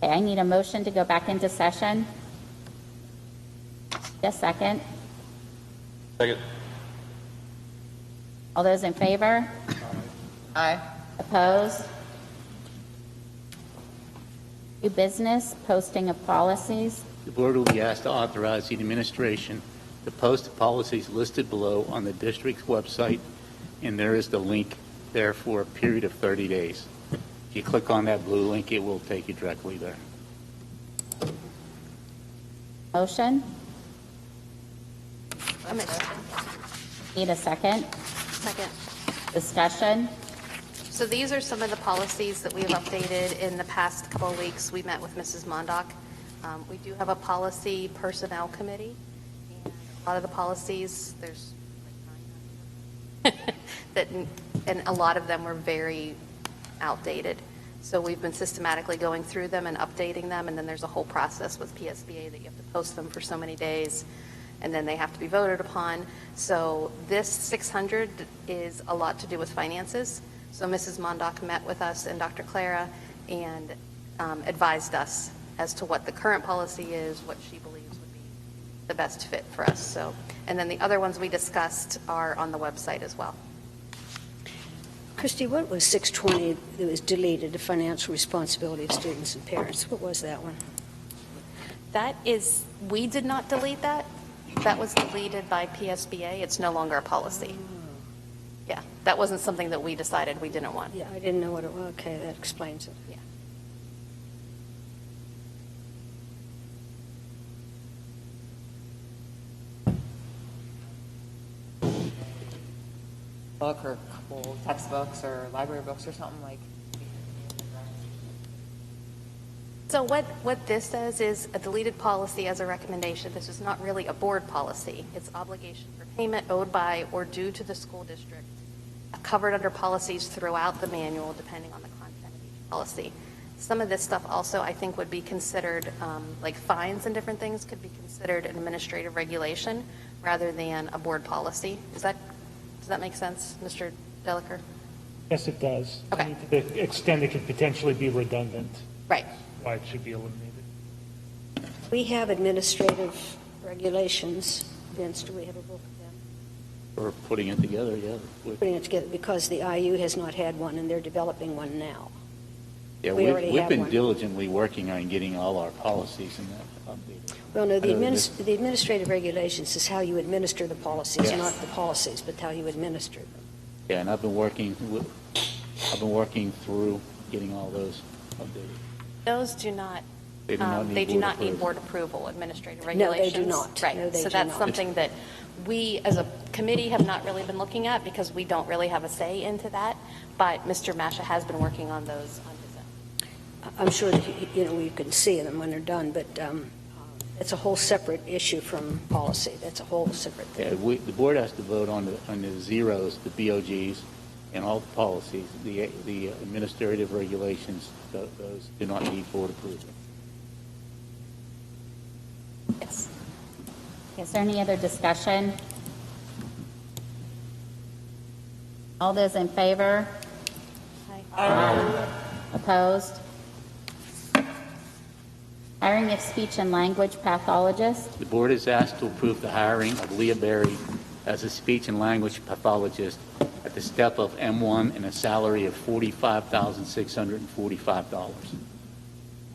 Okay, I need a motion to go back into session. Just a second. Second. All those in favor? Aye. Opposed? New business, posting of policies. The board will be asked to authorize the administration to post the policies listed below on the district's website, and there is the link there for a period of 30 days. If you click on that blue link, it will take you directly there. Motion? I'm Need a second? second. Discussion? So these are some of the policies that we have updated in the past couple of weeks. We met with Mrs. Mondock. We do have a policy personnel committee. And a lot of the policies, there's like 900 that, and a lot of them were very outdated. So we've been systematically going through them and updating them, and then there's a whole process with PSBA that you have to post them for so many days, and then they have to be voted upon. So this 600 is a lot to do with finances. So Mrs. Mondock met with us and Dr. Clara and advised us as to what the current policy is, what she believes would be the best fit for us. So, and then the other ones we discussed are on the website as well. Christy, what was 620 that was deleted, the financial responsibility of students and parents? What was that one? That is, we did not delete that. That was deleted by PSBA. It's no longer a policy. Yeah, that wasn't something that we decided we didn't want. Yeah, I didn't know what it was. Okay, that explains it. Yeah. Book or a couple textbooks or library books or something like. So what this says is a deleted policy as a recommendation. This is not really a board policy. It's obligation for payment owed by or due to the school district, covered under policies throughout the manual, depending on the content of each policy. Some of this stuff also, I think, would be considered, like fines and different things could be considered an administrative regulation rather than a board policy. Does that make sense, Mr. Delacour? Yes, it does. Okay. To the extent it could potentially be redundant, Right. why it should be eliminated. We have administrative regulations. Vince, do we have a book of them? Or putting it together, yeah. Putting it together because the IU has not had one and they're developing one now. Yeah, We already we've have been one. diligently working on getting all our policies in that updated. Well, no, the I know the administrative regulations is how you administer the policies, Yes. not the policies, but how you administer them. Yeah, and I've been working through getting all those updated. Those do not, They do not need they do board not need approval. board approval, administrative No, they regulations. do not. Right, No, they so do that's not. something that we, as a committee, have not really been looking at because we don't really have a say into that, but Mr. Masha has been working on those on his own. I'm sure that, we can see them when they're done, but it's a whole separate issue from policy. That's a whole separate Yeah, thing. the board has to vote on the zeros, the BOGs, and all the policies. The administrative regulations, those do not need board approval. Yes. Is there any other discussion? All those in favor? Opposed? Hiring of speech and language pathologist. The board is asked to approve the hiring of Leah Berry as a speech and language pathologist at the step of M1 and a salary of $45,645.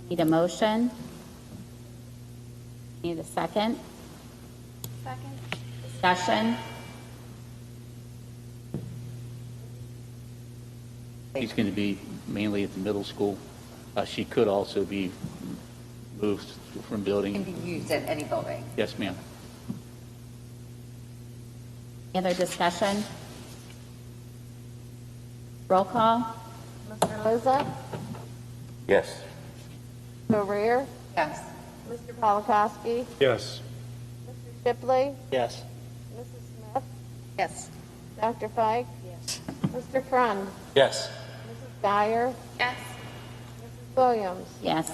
Need a motion? Need a second? Second. Discussion? She's going to be mainly at the middle school. She could also be moved from Can building. be used at any building. Yes, ma'am. Any other discussion? Roll call? Mr. Lizza, Yes. Mr. Rear, Yes. Mr. Polakowski, Yes. Mr. Shipley, Yes. Mrs. Smith, Yes. Dr. Fike, Yes. Mr. Frund, Yes. Mrs. Dyer, Yes. Mrs. Williams. Yes.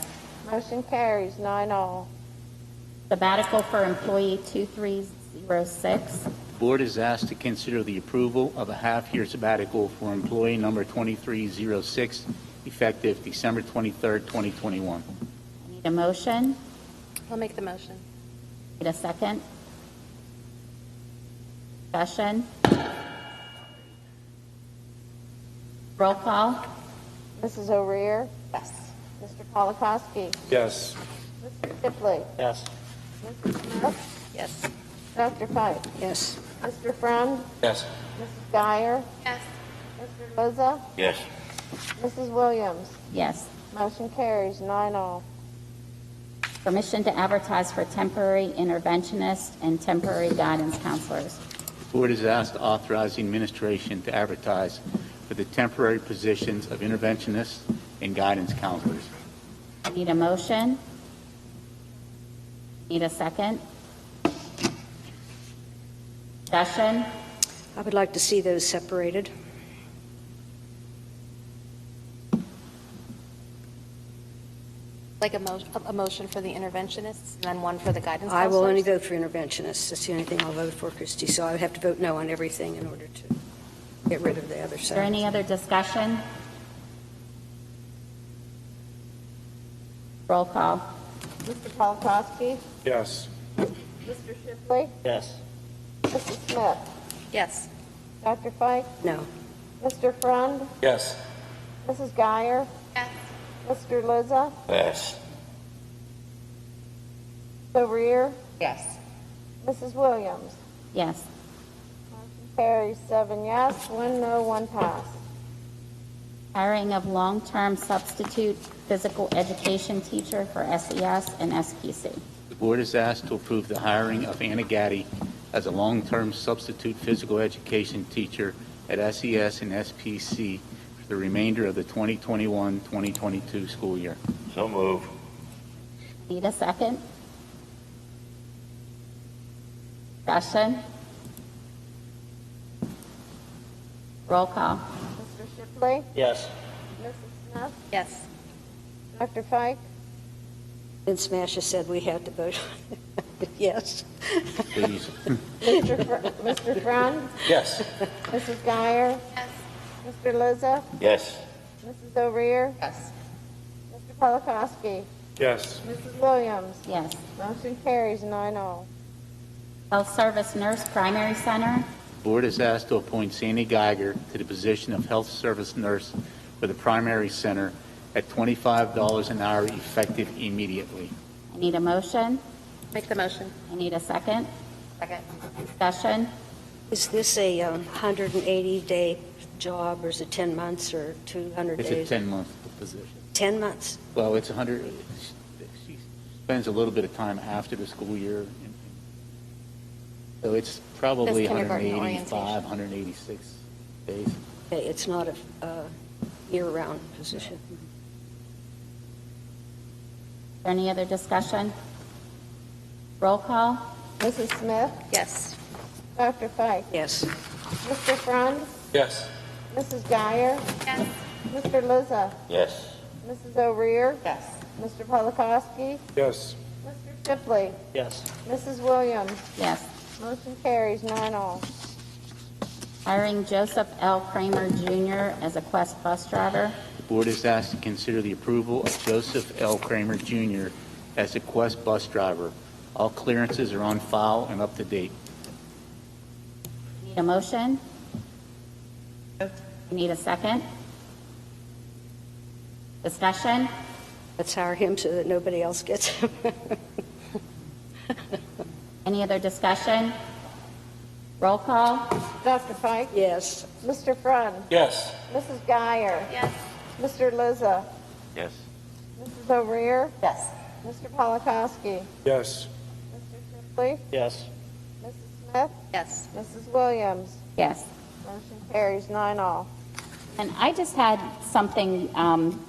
Motion carries 9-0. Sabbatical for employee 2306. The board is asked to consider the approval of a half-year sabbatical for employee number 2306, effective December 23rd, 2021. Need a motion? I'll make the motion. Need a second? Discussion? Roll call? Mrs. O'Rear, Yes. Mr. Polakowski, Yes. Mr. Shipley, Yes. Mrs. Smith, Yes. Dr. Fike, Yes. Mr. Friend, Yes. Mrs. Geyer, Yes. Mr. Lizza, Yes. Mrs. Williams. Yes. Motion carries 9-0. Permission to advertise for temporary interventionists and temporary guidance counselors. The board is asked to authorize the administration to advertise for the temporary positions of interventionists and guidance counselors. Need a motion? Need a second? Discussion? I would like to see those separated. Like a motion for the interventionists and then one for the guidance I will only counselors? vote for interventionists. That's the only thing I'll vote for, Christie. So I would have to vote no on everything in order to get rid of the other Is there side. any other discussion? Roll call? Mr. Polakowski, Yes. Mr. Shipley, Yes. Mrs. Smith, Yes. Dr. Fike, No. Mr. Friend, Yes. Mrs. Geyer, Yes. Mr. Lizza, Yes. O'Rear, Yes. Mrs. Williams. Yes. Motion carries 7 yes, 1 no, 1 pass. Hiring of long-term substitute physical education teacher for SES and SPC. The board is asked to approve the hiring of Anna Gaddy as a long-term substitute physical education teacher at SES and SPC for the remainder of the 2021-2022 school year. So move. Need a second? Discussion? Roll call? Mr. Shipley, Yes. Mrs. Smith, Yes. Dr. Fike, Vince Masha said we had to vote on it. Yes. Please. Mr. Friend, Yes. Mrs. Geyer, Yes. Mr. Lizza, Yes. Mrs. O'Rear, Yes. Mr. Polakowski, Yes. Mrs. Williams. Yes. Motion carries 9-0. Health Service Nurse Primary Center. The board is asked to appoint Sandy Geiger to the position of health service nurse for the primary center at $25 an hour effective immediately. I need a motion. Make the motion. I need a second. Second. Discussion? Is this a 180-day job, or is it 10 months or 200 It's days? a 10-month position. 10 months. Well, it's 100, she spends a little bit of time after the school year. So it's probably Does kindergarten 185, orientation. 186 days. Okay, it's not a year-round position. Is there any other discussion? Roll call? Mrs. Smith, Yes. Dr. Fike, Yes. Mr. Friend, Yes. Mrs. Geyer, Yes. Mr. Lizza, Yes. Mrs. O'Rear, Yes. Mr. Polakowski, Yes. Mr. Shipley, Yes. Mrs. Williams. Yes. Motion carries 9-0. Hiring Joseph L. Kramer Jr. as a Quest bus driver. The board is asked to consider the approval of Joseph L. Kramer Jr. as a Quest bus driver. All clearances are on file and up to date. Need a motion? Need a second? Discussion? Let's hire him so that nobody else gets him. Any other discussion? Roll call? Dr. Fike, Yes. Mr. Friend, Yes. Mrs. Geyer, Yes. Mr. Lizza, Yes. Mrs. O'Rear, Yes. Mr. Polakowski, Yes. Mr. Shipley, Yes. Mrs. Smith, Yes. Mrs. Williams. Yes. Motion carries 9-0. And I just had something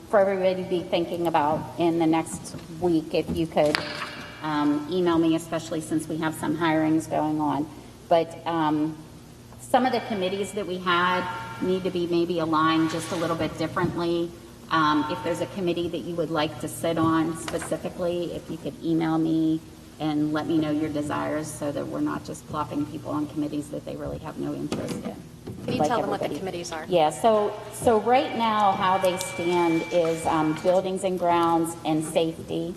for everybody to be thinking about in the next week, if you could email me, especially since we have some hirings going on. But some of the committees that we had need to be maybe aligned just a little bit differently. If there's a committee that you would like to sit on specifically, if you could email me and let me know your desires so that we're not just plopping people on committees that they really have no interest in. Can you Like tell them what the everybody. committees are? Yeah, so right now, how they stand is buildings and grounds and safety,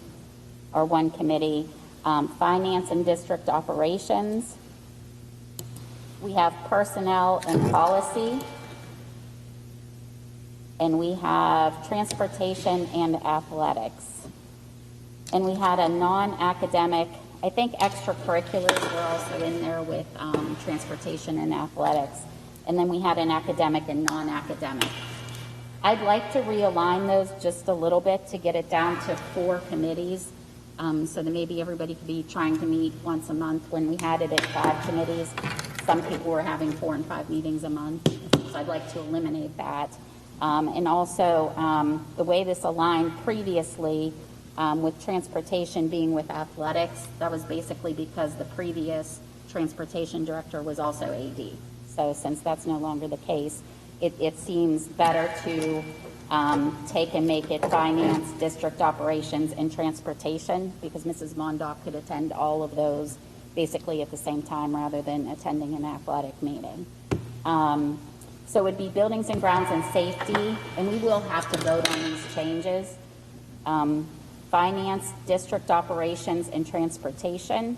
or one committee. Finance and district operations. We have personnel and policy. And we have transportation and athletics. And we had a non-academic, I think extracurriculars were also in there with transportation and athletics. And then we had an academic and non-academic. I'd like to realign those just a little bit to get it down to 4 committees, so that maybe everybody could be trying to meet once a month. When we had it at 5 committees, some people were having 4 and 5 meetings a month. So I'd like to eliminate that. And also, the way this aligned previously with transportation being with athletics, that was basically because the previous transportation director was also AD. So since that's no longer the case, it seems better to take and make it finance, district operations, and transportation, because Mrs. Mondock could attend all of those basically at the same time rather than attending an athletic meeting. So it would be buildings and grounds and safety, and we will have to vote on these changes. Finance, district operations, and transportation.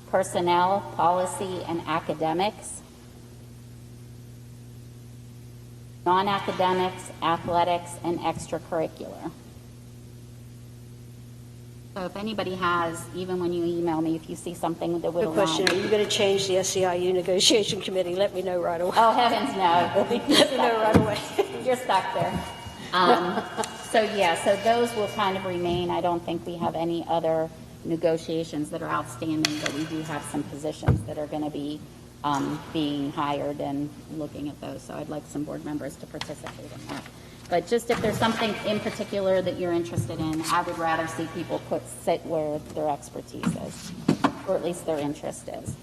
Personnel, policy, and academics. Non-academics, athletics, and extracurricular. So if anybody has, even when you email me, if you see something that would Good align. question. Are you going to change the SEIU negotiation committee? Let me know right away. Oh, heavens, no. Let me know right away. You're stuck there. So those will kind of remain. I don't think we have any other negotiations that are outstanding, but we do have some positions that are going to be being hired and looking at those. So I'd like some board members to participate in that. But just if there's something in particular that you're interested in, I would rather see people sit where their expertise is, or at least their interest is.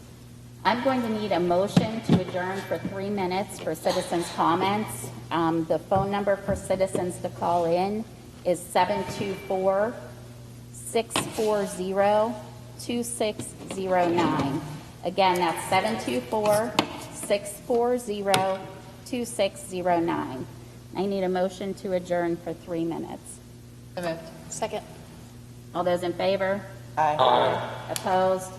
I'm going to need a motion to adjourn for 3 minutes for citizens' comments. The phone number for citizens to call in is 724-640-2609. Again, that's 724-640-2609. I need a motion to adjourn for 3 minutes. So moved. Second. All those in favor? Aye. Opposed?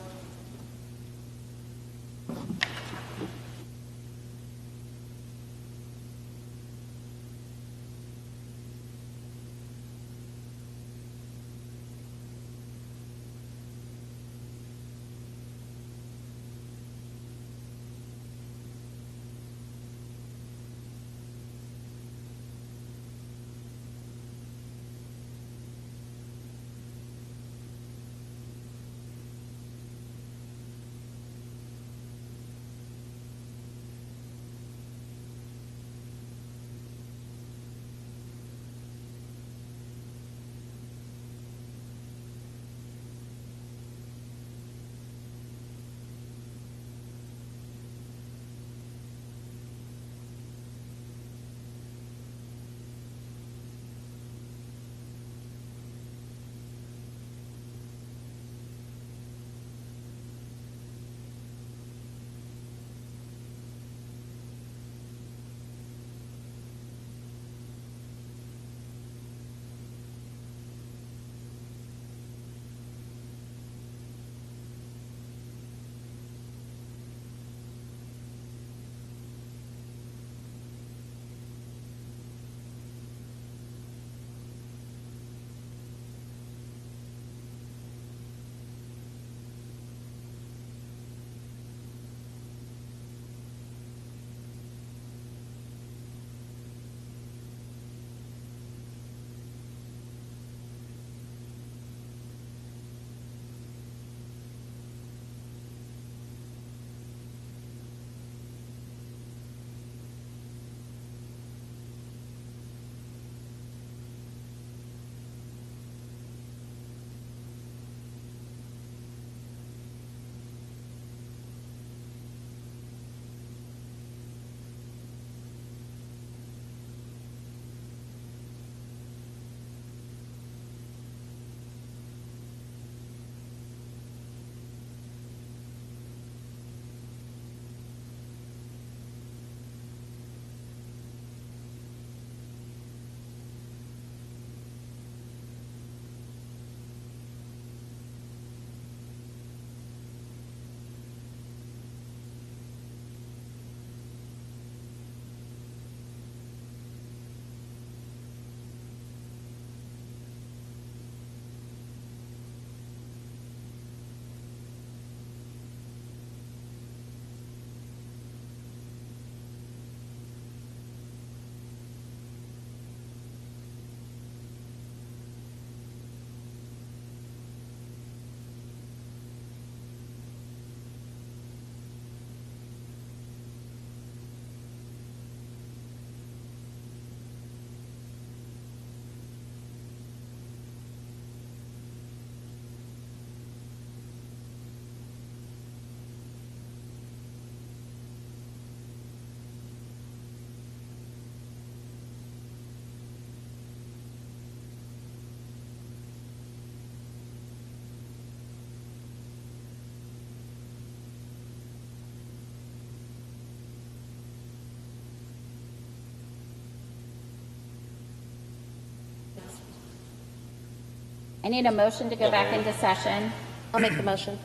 I need a motion to go back into session. I'll make the motion.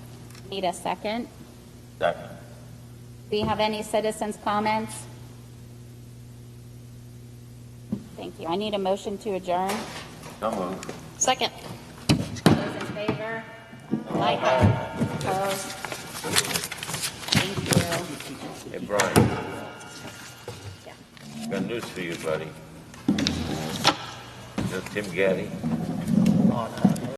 Need a second. Second. Do you have any citizens' comments? Thank you. I need a motion to adjourn. So moved. Second. Those in favor? Aye. Opposed? Thank you. Hey, Brian. Got news for you, buddy. You know Tim Gaddy? Oh, no.